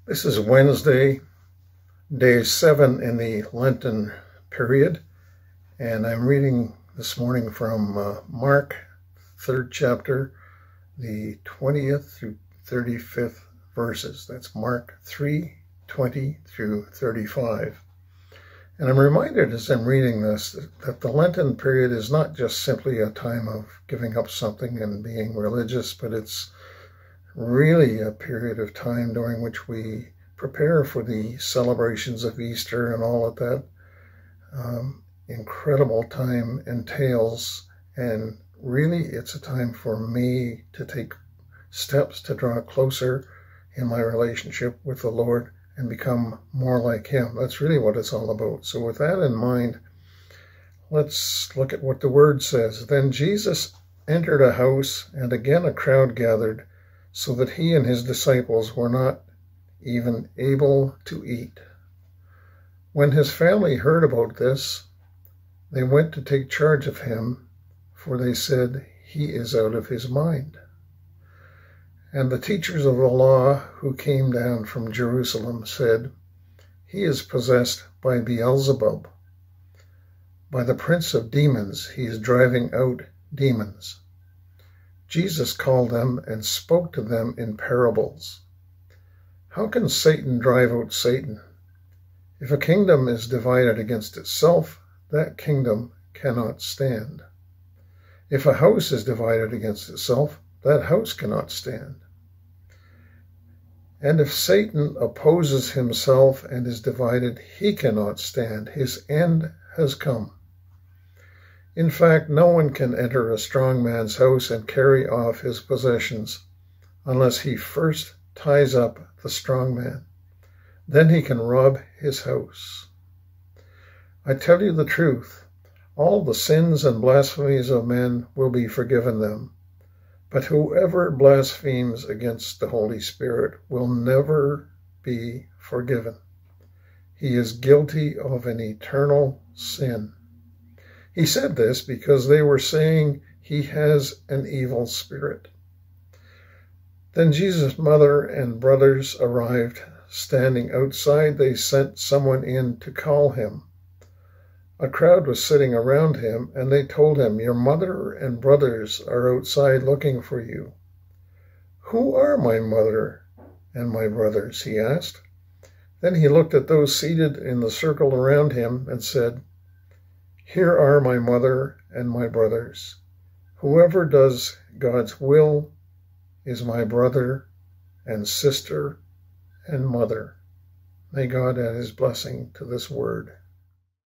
This is Wednesday, day 7 in the Lenten period, and I'm reading this morning from Mark, 3rd chapter, the 20th through 35th verses. That's Mark 3:20 through 35. And I'm reminded as I'm reading this that the Lenten period is not just simply a time of giving up something and being religious, but it's really a period of time during which we prepare for the celebrations of Easter and all of that incredible time entails. And really, it's a time for me to take steps to draw closer in my relationship with the Lord and become more like Him. That's really what it's all about. So with that in mind, let's look at what the Word says. Then Jesus entered a house, and again a crowd gathered, so that He and His disciples were not even able to eat. When His family heard about this, they went to take charge of Him, for they said, "He is out of his mind." And the teachers of the law who came down from Jerusalem said, "He is possessed by Beelzebub. By the prince of demons he is driving out demons." Jesus called them and spoke to them in parables. "How can Satan drive out Satan? If a kingdom is divided against itself, that kingdom cannot stand. If a house is divided against itself, that house cannot stand. And if Satan opposes himself and is divided, he cannot stand. His end has come. In fact, no one can enter a strong man's house and carry off his possessions unless he first ties up the strong man. Then he can rob his house. I tell you the truth, all the sins and blasphemies of men will be forgiven them, but whoever blasphemes against the Holy Spirit will never be forgiven. He is guilty of an eternal sin. He said this because they were saying he has an evil spirit. Then Jesus' mother and brothers arrived. Standing outside, they sent someone in to call him. A crowd was sitting around him, and they told him, "Your mother and brothers are outside looking for you." "Who are my mother and my brothers?" he asked. Then he looked at those seated in the circle around him and said, "Here are my mother and my brothers. Whoever does God's will is my brother and sister and mother." May God add His blessing to this word.